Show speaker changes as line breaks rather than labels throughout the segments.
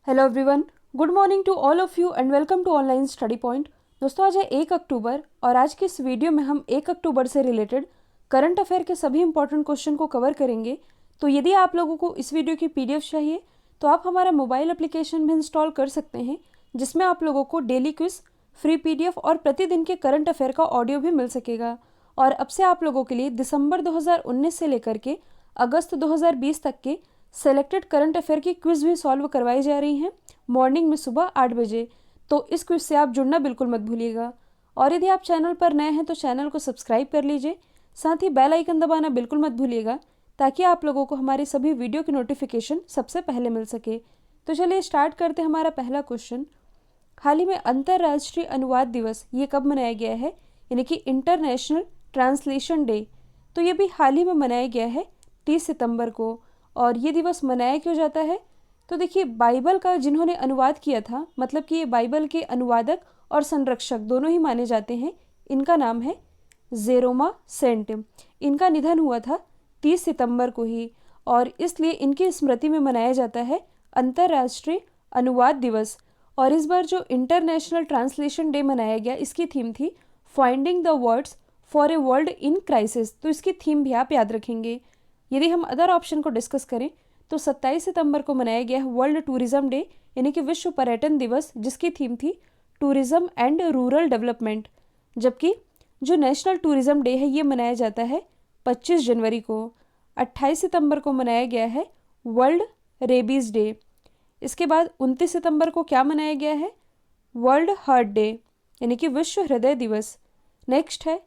Hello everyone, good morning to all of you and welcome to Online Study Point. दोस्तों, आज है 1 अक्टूबर और आज की इस वीडियो में हम 1 अक्टूबर से रिलेटेड करंट अफेयर के सभी इंपॉर्टेंट क्वेश्चन को कवर करेंगे। तो यदि आप लोगों को इस वीडियो की पीडीएफ चाहिए तो आप हमारा मोबाइल एप्लीकेशन भी इंस्टॉल कर सकते हैं, जिसमें आप लोगों को डेली क्विज, फ्री पीडीएफ और प्रतिदिन के करंट अफेयर का ऑडियो भी मिल सकेगा। और अब से आप लोगों के लिए दिसंबर 2019 से लेकर के अगस्त 2020 तक के सेलेक्टेड करंट अफेयर की क्विज भी सॉल्व करवाई जा रही हैं मॉर्निंग में सुबह 8 बजे। तो इस क्विज से आप जुड़ना बिल्कुल मत भूलिएगा। और यदि आप चैनल पर नए हैं तो चैनल को सब्सक्राइब कर लीजिए, साथ ही बेल आइकन दबाना बिल्कुल मत भूलिएगा, ताकि आप लोगों को हमारी सभी वीडियो की नोटिफिकेशन सबसे पहले मिल सके। तो चलिए स्टार्ट करते हैं हमारा पहला क्वेश्चन। हाल ही में अंतर्राष्ट्रीय अनुवाद दिवस ये कब मनाया गया है, यानी कि इंटरनेशनल ट्रांसलेशन डे। तो ये भी हाल ही में मनाया गया है 30 सितंबर को। और ये दिवस मनाया क्यों जाता है? तो देखिए, बाइबल का जिन्होंने अनुवाद किया था, मतलब कि ये बाइबल के अनुवादक और संरक्षक दोनों ही माने जाते हैं, इनका नाम है जेरोमा सेंट। इनका निधन हुआ था 30 सितंबर को ही, और इसलिए इनकी स्मृति में मनाया जाता है अंतर्राष्ट्रीय अनुवाद दिवस। और इस बार जो इंटरनेशनल ट्रांसलेशन डे मनाया गया, इसकी थीम थी finding the words for a world in crisis. तो इसकी थीम भी आप याद रखेंगे। यदि हम अदर ऑप्शन को डिस्कस करें तो 27 सितंबर को मनाया गया है वर्ल्ड टूरिज्म डे, यानी कि विश्व पर्यटन दिवस, जिसकी थीम थी टूरिज्म एंड रूरल डेवलपमेंट। जबकि जो नेशनल टूरिज्म डे है ये मनाया जाता है 25 जनवरी को। 28 सितंबर को मनाया गया है वर्ल्ड रेबीज़ डे। इसके बाद 29 सितंबर को क्या मनाया गया है? वर्ल्ड हार्ट डे, यानी कि विश्व हृदय दिवस। नेक्स्ट है,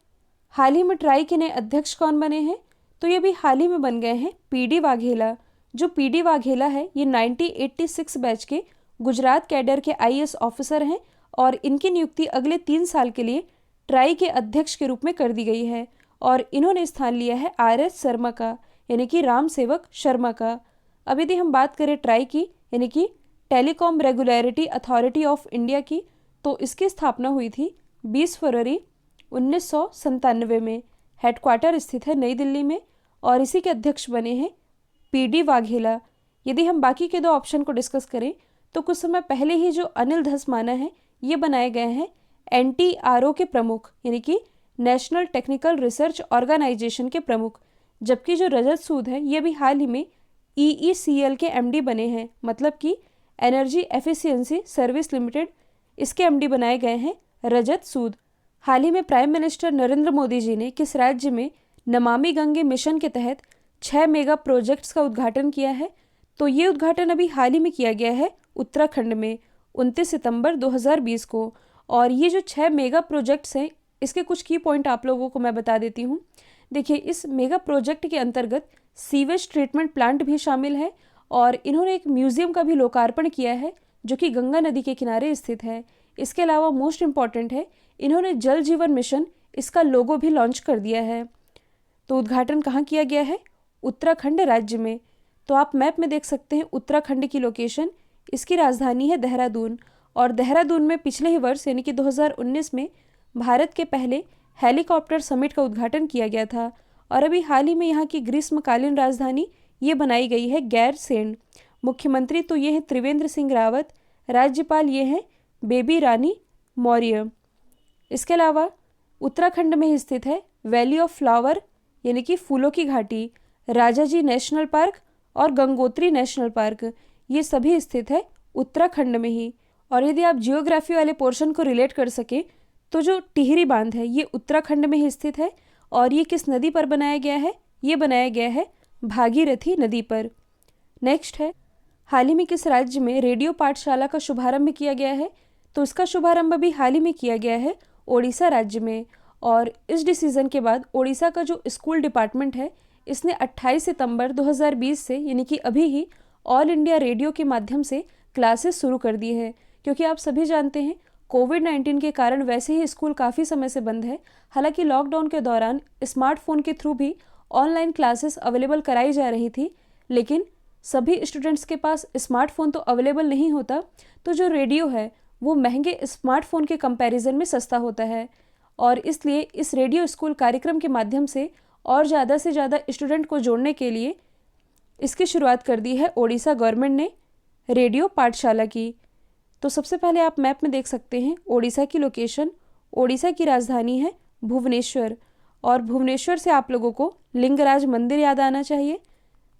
हाल ही में ट्राई के नए अध्यक्ष कौन बने हैं? तो ये भी हाल ही में बन गए हैं पीडी वाघेला। जो पीडी वाघेला है ये 1986 बैच के गुजरात कैडर के आईएएस ऑफिसर हैं, और इनकी नियुक्ति अगले 3 साल के लिए ट्राई के अध्यक्ष के रूप में कर दी गई है। और इन्होंने स्थान लिया है आरएस शर्मा का, यानी कि राम सेवक शर्मा का। अब यदि हम बात करें ट्राई की, यानी कि telecom regulatory authority of India की, तो इसकी स्थापना हुई थी 20 फरवरी 1997 में। हेडक्वार्टर स्थित है नई दिल्ली में, और इसी के अध्यक्ष बने हैं पीडी वाघेला। यदि हम बाकी के 2 ऑप्शन को डिस्कस करें तो कुछ समय पहले ही जो अनिल धसमाना है ये बनाए गए हैं एनटीआरओ के प्रमुख, यानी कि नेशनल टेक्निकल रिसर्च ऑर्गेनाइजेशन के प्रमुख। जबकि जो रजत सूद है ये भी हाल ही में ईईसीएल के एमडी बने हैं, मतलब कि एनर्जी एफिशिएंसी सर्विस लिमिटेड, इसके एमडी बनाए गए हैं रजत सूद। हाल ही में प्राइम मिनिस्टर नरेंद्र मोदी जी ने किस राज्य में नमामि गंगे मिशन के तहत 6 मेगा प्रोजेक्ट्स का उद्घाटन किया है? तो ये उद्घाटन अभी हाल ही में किया गया है उत्तराखंड में 29 सितंबर 2020 को। और ये जो 6 मेगा प्रोजेक्ट्स हैं, इसके कुछ की पॉइंट आप लोगों को मैं बता देती हूँ। देखिए, इस मेगा प्रोजेक्ट के अंतर्गत सीवेज ट्रीटमेंट प्लांट भी शामिल है, और इन्होंने एक म्यूजियम का भी लोकार्पण किया है जो कि गंगा नदी के किनारे स्थित है। इसके अलावा मोस्ट इम्पॉर्टेंट है, इन्होंने जल जीवन मिशन, इसका लोगो भी लॉन्च कर दिया है। तो उद्घाटन कहाँ किया गया है? उत्तराखंड राज्य में। तो आप मैप में देख सकते हैं उत्तराखंड की लोकेशन। इसकी राजधानी है देहरादून, और देहरादून में पिछले ही वर्ष यानी कि 2019 में भारत के पहले हेलीकॉप्टर समिट का उद्घाटन किया गया था। और अभी हाल ही में यहाँ की ग्रीष्मकालीन राजधानी ये बनाई गई है गैरसेंण। मुख्यमंत्री तो ये हैं त्रिवेंद्र सिंह रावत, राज्यपाल ये हैं बेबी रानी मौर्य। इसके अलावा उत्तराखंड में ही स्थित है वैली ऑफ फ्लावर, यानी कि फूलों की घाटी, राजाजी नेशनल पार्क और गंगोत्री नेशनल पार्क, ये सभी स्थित है उत्तराखंड में ही। और यदि आप जियोग्राफी वाले पोर्शन को रिलेट कर सके तो जो टिहरी बांध है ये उत्तराखंड में ही स्थित है, और ये किस नदी पर बनाया गया है? ये बनाया गया है भागीरथी नदी पर। नेक्स्ट है, हाल ही में किस राज्य में रेडियो पाठशाला का शुभारंभ किया गया है? तो इसका शुभारंभ भी हाल ही में किया गया है ओडिशा राज्य में। और इस डिसीजन के बाद ओडिशा का जो स्कूल डिपार्टमेंट है इसने 28 सितंबर 2020 से, यानी कि अभी ही, ऑल इंडिया रेडियो के माध्यम से क्लासेस शुरू कर दी है। क्योंकि आप सभी जानते हैं कोविड-19 के कारण वैसे ही स्कूल काफ़ी समय से बंद है। हालांकि लॉकडाउन के दौरान स्मार्टफोन के थ्रू भी ऑनलाइन क्लासेस अवेलेबल कराई जा रही थी, लेकिन सभी स्टूडेंट्स के पास स्मार्टफोन तो अवेलेबल नहीं होता। तो जो रेडियो है वो महंगे स्मार्टफोन के कंपैरिजन में सस्ता होता है, और इसलिए इस रेडियो स्कूल कार्यक्रम के माध्यम से और ज़्यादा से ज़्यादा स्टूडेंट को जोड़ने के लिए इसकी शुरुआत कर दी है ओडिशा गवर्नमेंट ने। रेडियो पाठशाला की। तो सबसे पहले आप मैप में देख सकते हैं ओडिशा की लोकेशन। ओडिशा की राजधानी है भुवनेश्वर, और भुवनेश्वर से आप लोगों को लिंगराज मंदिर याद आना चाहिए,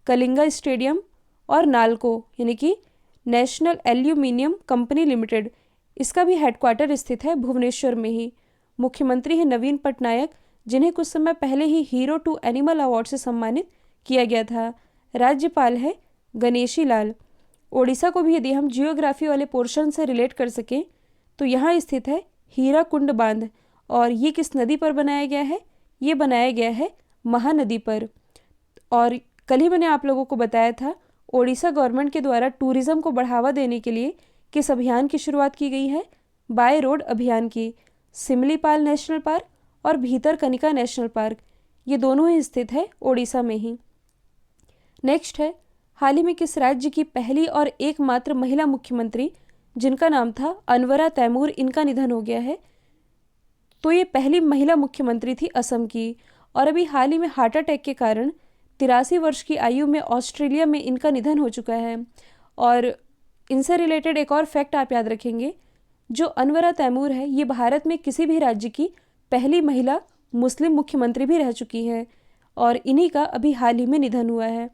कलिंगा स्टेडियम और नालको यानी कि नेशनल एल्यूमिनियम कंपनी लिमिटेड, इसका भी हेडक्वार्टर स्थित है भुवनेश्वर में ही। मुख्यमंत्री हैं नवीन पटनायक, जिन्हें कुछ समय पहले ही हीरो टू एनिमल अवार्ड से सम्मानित किया गया था। राज्यपाल है गणेशी लाल। ओडिशा को भी यदि हम जियोग्राफी वाले पोर्शन से रिलेट कर सकें तो यहाँ स्थित है हीराकुंड बांध, और ये किस नदी पर बनाया गया है? ये बनाया गया है महानदी पर। और कल ही मैंने आप लोगों को बताया था ओडिशा गवर्नमेंट के द्वारा टूरिज्म को बढ़ावा देने के लिए किस अभियान की शुरुआत की गई है? बाय रोड अभियान की। सिमलीपाल नेशनल पार्क और भीतरकनिका नेशनल पार्क, ये दोनों ही स्थित है ओडिशा में ही। नेक्स्ट है, हाल ही में किस राज्य की पहली और एकमात्र महिला मुख्यमंत्री जिनका नाम था अनवरा तैमूर, इनका निधन हो गया है? तो ये पहली महिला मुख्यमंत्री थी असम की, और अभी हाल ही में हार्ट अटैक के कारण 83 वर्ष की आयु में ऑस्ट्रेलिया में इनका निधन हो चुका है। और इनसे रिलेटेड एक और फैक्ट आप याद रखेंगे, जो अनवरा तैमूर है ये भारत में किसी भी राज्य की पहली महिला मुस्लिम मुख्यमंत्री भी रह चुकी हैं, और इन्हीं का अभी हाल ही में निधन हुआ है।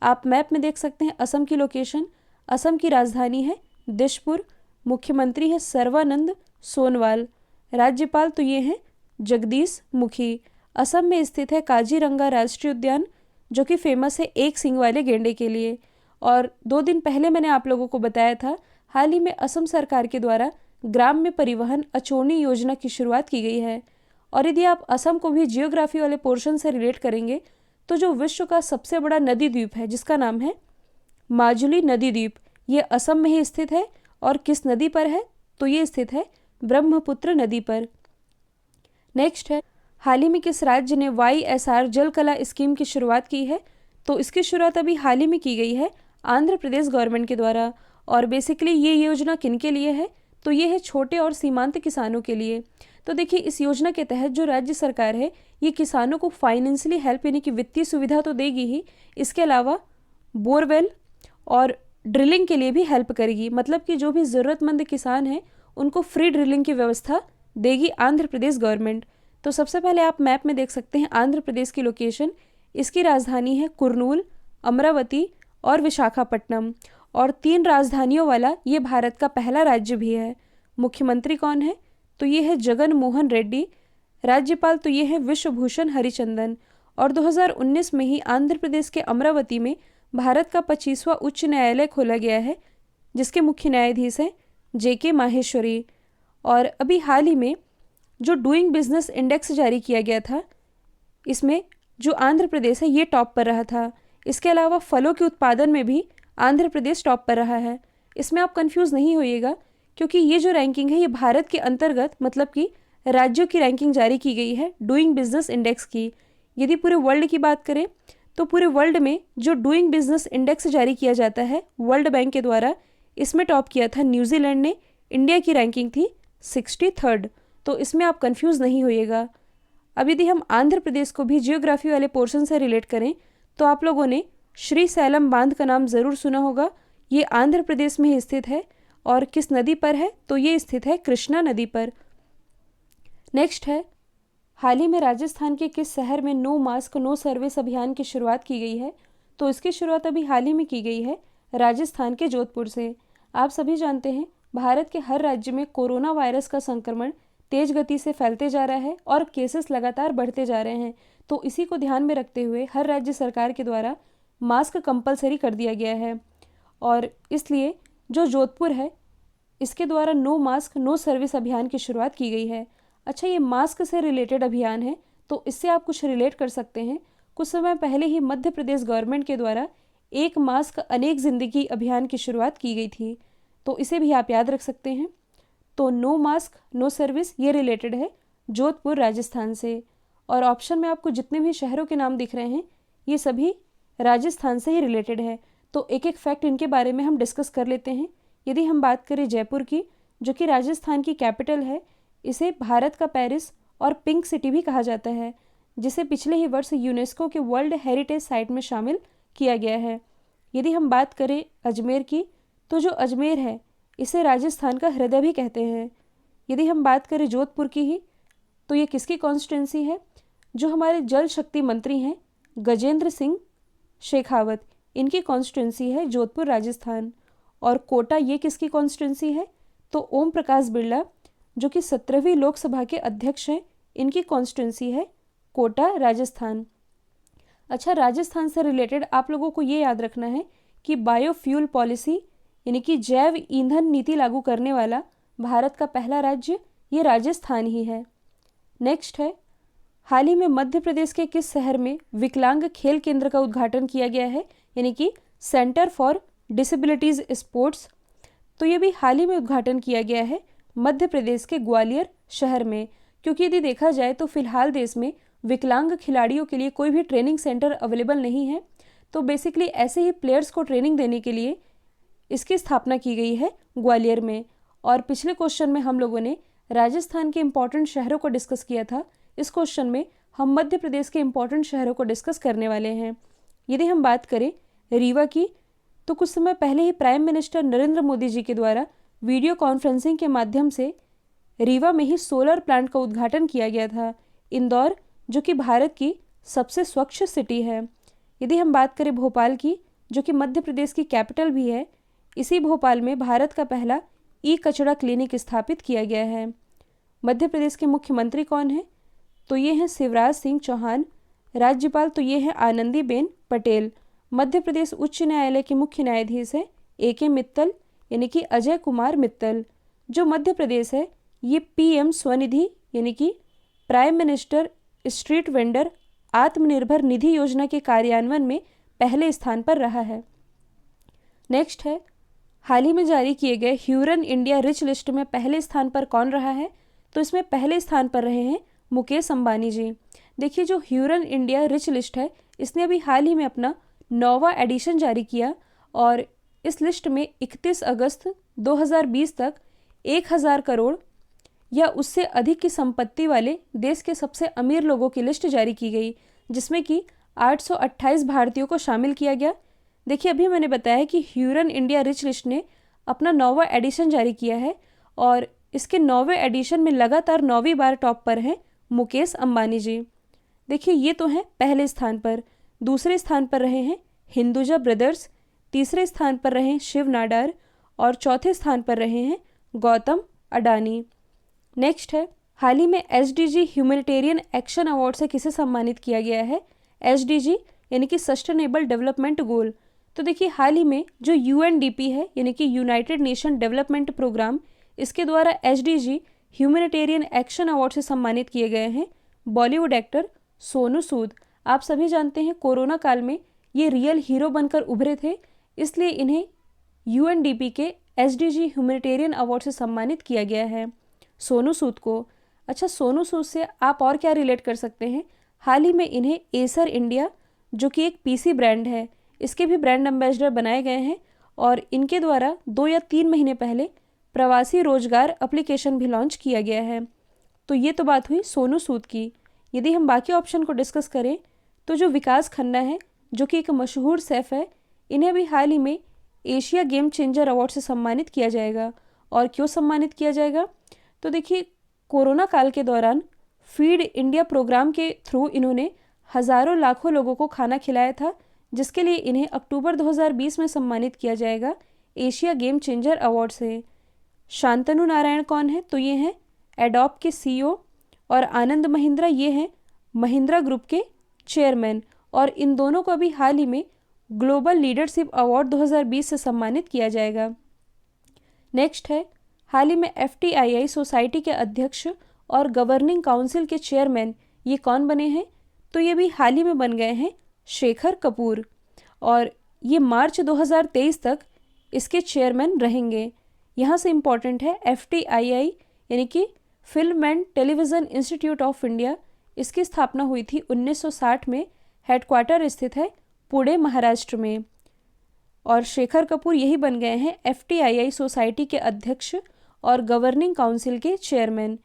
आप मैप में देख सकते हैं असम की लोकेशन। असम की राजधानी है दिशपुर, मुख्यमंत्री है सर्बानंद सोनोवाल, राज्यपाल तो ये हैं जगदीश मुखी। असम में स्थित है काजीरंगा राष्ट्रीय उद्यान, जो कि फेमस है एक सींग वाले गेंडे के लिए। और 2 दिन पहले मैंने आप लोगों को बताया था हाल ही में असम सरकार के द्वारा ग्राम्य परिवहन अचोनी योजना की शुरुआत की गई है। और यदि आप असम को भी जियोग्राफी वाले पोर्शन से रिलेट करेंगे तो जो विश्व का सबसे बड़ा नदी द्वीप है जिसका नाम है माजुली नदी द्वीप, ये असम में ही स्थित है। और किस नदी पर है? तो ये स्थित है ब्रह्मपुत्र नदी पर। नेक्स्ट है, हाल ही में किस राज्य ने YSR जल कला स्कीम की शुरुआत की है? तो इसकी शुरुआत अभी हाल ही में की गई है आंध्र प्रदेश गवर्नमेंट के द्वारा। और बेसिकली ये योजना किन के लिए है? तो ये है छोटे और सीमांत किसानों के लिए। तो देखिए, इस योजना के तहत जो राज्य सरकार है ये किसानों को फाइनेंशियली हेल्प यानी कि वित्तीय सुविधा तो देगी ही, इसके अलावा बोरवेल और ड्रिलिंग के लिए भी हेल्प करेगी। मतलब कि जो भी ज़रूरतमंद किसान हैं उनको फ्री ड्रिलिंग की व्यवस्था देगी आंध्र प्रदेश गवर्नमेंट। तो सबसे पहले आप मैप में देख सकते हैं आंध्र प्रदेश की लोकेशन। इसकी राजधानी है कुर्नूल, अमरावती और विशाखापट्टनम, और 3 राजधानियों वाला ये भारत का पहला राज्य भी है। मुख्यमंत्री कौन है? तो ये है जगन मोहन रेड्डी। राज्यपाल तो ये है विश्वभूषण हरिचंदन। और 2019 में ही आंध्र प्रदेश के अमरावती में भारत का 25वां उच्च न्यायालय खोला गया है, जिसके मुख्य न्यायाधीश हैं JK माहेश्वरी। और अभी हाल ही में जो डूइंग बिजनेस इंडेक्स जारी किया गया था, इसमें जो आंध्र प्रदेश है ये टॉप पर रहा था। इसके अलावा फलों के उत्पादन में भी आंध्र प्रदेश टॉप पर रहा है। इसमें आप कंफ्यूज नहीं होइएगा, क्योंकि ये जो रैंकिंग है ये भारत के अंतर्गत मतलब कि राज्यों की रैंकिंग जारी की गई है डूइंग बिजनेस इंडेक्स की। यदि पूरे वर्ल्ड की बात करें तो पूरे वर्ल्ड में जो डूइंग बिजनेस इंडेक्स जारी किया जाता है वर्ल्ड बैंक के द्वारा, इसमें टॉप किया था न्यूजीलैंड ने। इंडिया की रैंकिंग थी 63rd। तो इसमें आप कंफ्यूज नहीं होइएगा। अब यदि हम आंध्र प्रदेश को भी जियोग्राफी वाले पोर्शन से रिलेट करें तो आप लोगों ने श्री सैलम बांध का नाम ज़रूर सुना होगा। ये आंध्र प्रदेश में ही स्थित है, और किस नदी पर है? तो ये स्थित है कृष्णा नदी पर। नेक्स्ट है, हाल ही में राजस्थान के किस शहर में नो मास्क नो सर्विस अभियान की शुरुआत की गई है? तो इसकी शुरुआत अभी हाल ही में की गई है राजस्थान के जोधपुर से। आप सभी जानते हैं भारत के हर राज्य में कोरोना वायरस का संक्रमण तेज गति से फैलते जा रहा है और केसेस लगातार बढ़ते जा रहे हैं। तो इसी को ध्यान में रखते हुए हर राज्य सरकार के द्वारा मास्क कंपलसरी कर दिया गया है, और इसलिए जो जोधपुर है इसके द्वारा नो मास्क नो सर्विस अभियान की शुरुआत की गई है। अच्छा, ये मास्क से रिलेटेड अभियान है तो इससे आप कुछ रिलेट कर सकते हैं। कुछ समय पहले ही मध्य प्रदेश गवर्नमेंट के द्वारा एक मास्क अनेक जिंदगी अभियान की शुरुआत की गई थी, तो इसे भी आप याद रख सकते हैं। तो नो मास्क नो सर्विस ये रिलेटेड है जोधपुर राजस्थान से। और ऑप्शन में आपको जितने भी शहरों के नाम दिख रहे हैं ये सभी राजस्थान से ही रिलेटेड है। तो एक एक फैक्ट इनके बारे में हम डिस्कस कर लेते हैं। यदि हम बात करें जयपुर की, जो कि राजस्थान की कैपिटल है, इसे भारत का पेरिस और पिंक सिटी भी कहा जाता है, जिसे पिछले ही वर्ष यूनेस्को के वर्ल्ड हेरिटेज साइट में शामिल किया गया है। यदि हम बात करें अजमेर की, तो जो अजमेर है इसे राजस्थान का हृदय भी कहते हैं। यदि हम बात करें जोधपुर की ही, तो ये किसकी कॉन्स्टिट्यूंसी है? जो हमारे जल शक्ति मंत्री हैं गजेंद्र सिंह शेखावत, इनकी कॉन्स्टिट्यूंसी है जोधपुर राजस्थान। और कोटा ये किसकी कॉन्स्टिट्यूंसी है? तो ओम प्रकाश बिरला जो कि 17वीं लोकसभा के अध्यक्ष हैं, इनकी कॉन्स्टिट्यूंसी है कोटा राजस्थान। अच्छा, राजस्थान से रिलेटेड आप लोगों को ये याद रखना है कि बायोफ्यूल पॉलिसी यानी कि जैव ईंधन नीति लागू करने वाला भारत का पहला राज्य ये राजस्थान ही है। नेक्स्ट है, हाल ही में मध्य प्रदेश के किस शहर में विकलांग खेल केंद्र का उद्घाटन किया गया है, यानी कि सेंटर फॉर डिसेबिलिटीज स्पोर्ट्स? तो ये भी हाल ही में उद्घाटन किया गया है मध्य प्रदेश के ग्वालियर शहर में। क्योंकि यदि देखा जाए तो फिलहाल देश में विकलांग खिलाड़ियों के लिए कोई भी ट्रेनिंग सेंटर अवेलेबल नहीं है, तो बेसिकली ऐसे ही प्लेयर्स को ट्रेनिंग देने के लिए इसकी स्थापना की गई है ग्वालियर में। और पिछले क्वेश्चन में हम लोगों ने राजस्थान के इंपॉर्टेंट शहरों को डिस्कस किया था। इस क्वेश्चन में हम मध्य प्रदेश के इंपॉर्टेंट शहरों को डिस्कस करने वाले हैं। यदि हम बात करें रीवा की, तो कुछ समय पहले ही प्राइम मिनिस्टर नरेंद्र मोदी जी के द्वारा वीडियो कॉन्फ्रेंसिंग के माध्यम से रीवा में ही सोलर प्लांट का उद्घाटन किया गया था। इंदौर जो कि भारत की सबसे स्वच्छ सिटी है। यदि हम बात करें भोपाल की, जो कि मध्य प्रदेश की कैपिटल भी है, इसी भोपाल में भारत का पहला ई कचरा क्लिनिक स्थापित किया गया है। मध्य प्रदेश के मुख्यमंत्री कौन है? तो ये हैं शिवराज सिंह चौहान। राज्यपाल तो ये हैं आनंदीबेन पटेल। मध्य प्रदेश उच्च न्यायालय के मुख्य न्यायाधीश हैं AK मित्तल यानी कि अजय कुमार मित्तल। जो मध्य प्रदेश है ये PM स्वनिधि यानी कि prime minister street vendor Atmanirbhar Nidhi योजना के कार्यान्वयन में पहले स्थान पर रहा है। नेक्स्ट है, हाल ही में जारी किए गए ह्यूरन इंडिया रिच लिस्ट में पहले स्थान पर कौन रहा है? तो इसमें पहले स्थान पर रहे हैं मुकेश अंबानी जी। देखिए, जो ह्यूरन इंडिया रिच लिस्ट है इसने अभी हाल ही में अपना 9वां एडिशन जारी किया और इस लिस्ट में 31 अगस्त 2020 तक 1000 करोड़ या उससे अधिक की संपत्ति वाले देश के सबसे अमीर लोगों की लिस्ट जारी की गई, जिसमें कि 828 भारतीयों को शामिल किया गया। देखिए, अभी मैंने बताया कि ह्यूरन इंडिया रिच लिस्ट ने अपना 9वां एडिशन जारी किया है और इसके 9वें एडिशन में लगातार 9वीं बार टॉप पर हैं मुकेश अंबानी जी। देखिए, ये तो हैं पहले स्थान पर। दूसरे स्थान पर रहे हैं हिंदुजा ब्रदर्स, तीसरे स्थान पर रहे शिव नाडार और चौथे स्थान पर रहे हैं गौतम अडानी। नेक्स्ट है, हाल ही में SDG ह्यूमैनिटेरियन एक्शन अवार्ड से किसे सम्मानित किया गया है? SDG यानी कि सस्टेनेबल डेवलपमेंट गोल। तो देखिए, हाल ही में जो UNDP है यानी कि यूनाइटेड नेशन डेवलपमेंट प्रोग्राम, इसके द्वारा SDG ह्यूमैनिटेरियन एक्शन अवार्ड से सम्मानित किए गए हैं बॉलीवुड एक्टर सोनू सूद। आप सभी जानते हैं कोरोना काल में ये रियल हीरो बनकर उभरे थे, इसलिए इन्हें UNDP के SDG ह्यूमैनिटेरियन अवार्ड से सम्मानित किया गया है सोनू सूद को। अच्छा, सोनू सूद से आप और क्या रिलेट कर सकते हैं? हाल ही में इन्हें एसर इंडिया जो कि एक PC ब्रांड है, इसके भी ब्रांड एम्बेसडर बनाए गए हैं और इनके द्वारा 2 या 3 महीने पहले प्रवासी रोजगार एप्लीकेशन भी लॉन्च किया गया है। तो ये तो बात हुई सोनू सूद की। यदि हम बाकी ऑप्शन को डिस्कस करें तो जो विकास खन्ना है जो कि एक मशहूर शेफ है, इन्हें भी हाल ही में एशिया गेम चेंजर अवार्ड से सम्मानित किया जाएगा। और क्यों सम्मानित किया जाएगा? तो देखिए, कोरोना काल के दौरान फीड इंडिया प्रोग्राम के थ्रू इन्होंने हज़ारों लाखों लोगों को खाना खिलाया था, जिसके लिए इन्हें अक्टूबर 2020 में सम्मानित किया जाएगा एशिया गेम चेंजर अवार्ड से। शांतनु नारायण कौन है? तो ये हैं एडोब के CEO और आनंद महिंद्रा ये हैं महिंद्रा ग्रुप के चेयरमैन और इन दोनों को अभी हाल ही में ग्लोबल लीडरशिप अवार्ड 2020 से सम्मानित किया जाएगा। नेक्स्ट है, हाल ही में FTII सोसाइटी के अध्यक्ष और गवर्निंग काउंसिल के चेयरमैन ये कौन बने हैं? तो ये भी हाल ही में बन गए हैं शेखर कपूर और ये मार्च 2023 तक इसके चेयरमैन रहेंगे। यहाँ से इम्पॉर्टेंट है FTII यानी कि film and television institute of India, इसकी स्थापना हुई थी 1960 में, हेडक्वार्टर स्थित है पुणे महाराष्ट्र में और शेखर कपूर यही बन गए हैं FTII सोसाइटी के अध्यक्ष और गवर्निंग काउंसिल के चेयरमैन।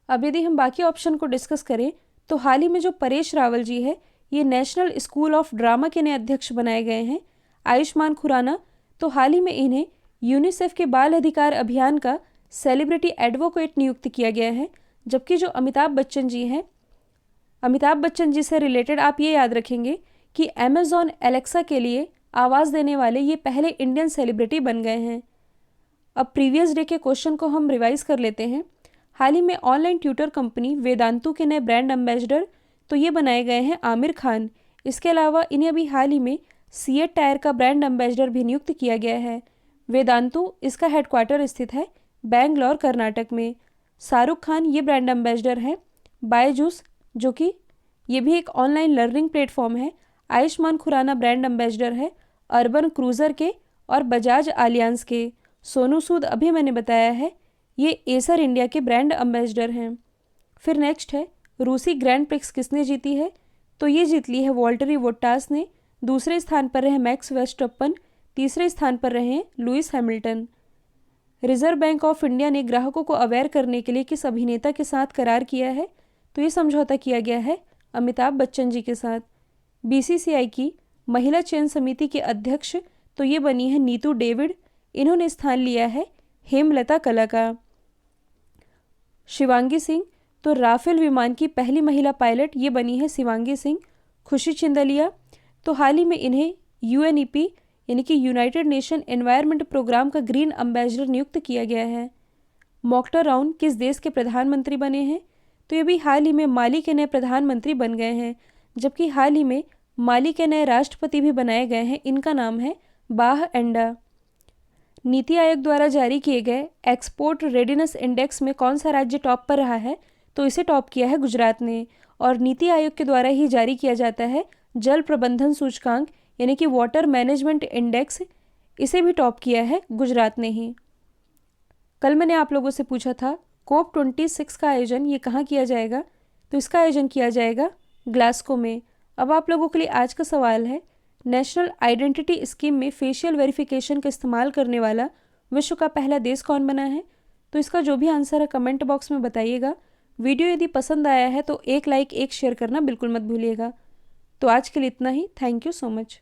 अब यदि हम बाकी ऑप्शन को डिस्कस करें तो हाल ही में जो परेश रावल जी है ये नेशनल स्कूल ऑफ ड्रामा के नए अध्यक्ष बनाए गए हैं। आयुष्मान खुराना तो हाल ही में इन्हें यूनिसेफ के बाल अधिकार अभियान का सेलिब्रिटी एडवोकेट नियुक्त किया गया है, जबकि जो अमिताभ बच्चन जी हैं, अमिताभ बच्चन जी से रिलेटेड आप ये याद रखेंगे कि अमेज़ॉन एलेक्सा के लिए आवाज़ देने वाले ये पहले इंडियन सेलिब्रिटी बन गए हैं। अब प्रीवियस डे के क्वेश्चन को हम रिवाइज कर लेते हैं। हाल ही में ऑनलाइन ट्यूटर कंपनी वेदांतु के नए ब्रांड एम्बेसडर तो ये बनाए गए हैं आमिर खान। इसके अलावा इन्हें अभी हाल ही में सीएट टायर का ब्रांड एम्बेसडर भी नियुक्त किया गया है। वेदांतु इसका हेडक्वार्टर स्थित है बेंगलोर कर्नाटक में। शाहरुख खान ये ब्रांड एम्बेसडर हैं। बायजूस जो कि ये भी एक ऑनलाइन लर्निंग प्लेटफॉर्म है। आयुष्मान खुराना ब्रांड एम्बेसडर है अर्बन क्रूज़र के और बजाज आलियांज के। सोनू सूद अभी मैंने बताया है ये एसर इंडिया के ब्रांड एम्बेसडर हैं। फिर नेक्स्ट है रूसी ग्रैंड प्रिक्स किसने जीती है, तो ये जीत ली है वॉल्टरी बोट्टास ने। दूसरे स्थान पर रहे मैक्स वेस्टअप्पन, तीसरे स्थान पर रहे Lewis Hamilton. Reserve bank of India ने ग्राहकों को अवेयर करने के लिए किस अभिनेता के साथ करार किया है, तो ये समझौता किया गया है अमिताभ बच्चन जी के साथ। बीसीसीआई की महिला चयन समिति के अध्यक्ष तो ये बनी है नीतू डेविड, इन्होंने स्थान लिया है हेमलता कला का। शिवांगी सिंह तो राफेल विमान की पहली महिला पायलट ये बनी है शिवांगी सिंह। खुशी चिंदलिया तो हाल ही में इन्हें यूएनईपी यानी कि यूनाइटेड नेशन एनवायरनमेंट प्रोग्राम का ग्रीन एम्बेसडर नियुक्त किया गया है। मोक्टर राउन किस देश के प्रधानमंत्री बने हैं, तो ये भी हाल ही में माली के नए प्रधानमंत्री बन गए हैं, जबकि हाल ही में माली के नए राष्ट्रपति भी बनाए गए हैं। इनका नाम है बाह एंडा। नीति आयोग द्वारा जारी किए गए एक्सपोर्ट रेडीनेस इंडेक्स में कौन सा राज्य टॉप पर रहा है, तो इसे टॉप किया है गुजरात ने। और नीति आयोग के द्वारा ही जारी किया जाता है जल प्रबंधन सूचकांक यानी कि वाटर मैनेजमेंट इंडेक्स, इसे भी टॉप किया है गुजरात ने ही। कल मैंने आप लोगों से पूछा था COP26 का आयोजन ये कहाँ किया जाएगा, तो इसका आयोजन किया जाएगा ग्लासगो में। अब आप लोगों के लिए आज का सवाल है, नेशनल आइडेंटिटी स्कीम में फेशियल वेरिफिकेशन का इस्तेमाल करने वाला विश्व का पहला देश कौन बना है, तो इसका जो भी आंसर है कमेंट बॉक्स में बताइएगा। वीडियो यदि पसंद आया है तो एक लाइक एक शेयर करना बिल्कुल मत भूलिएगा। तो आज के लिए इतना ही। Thank you so much.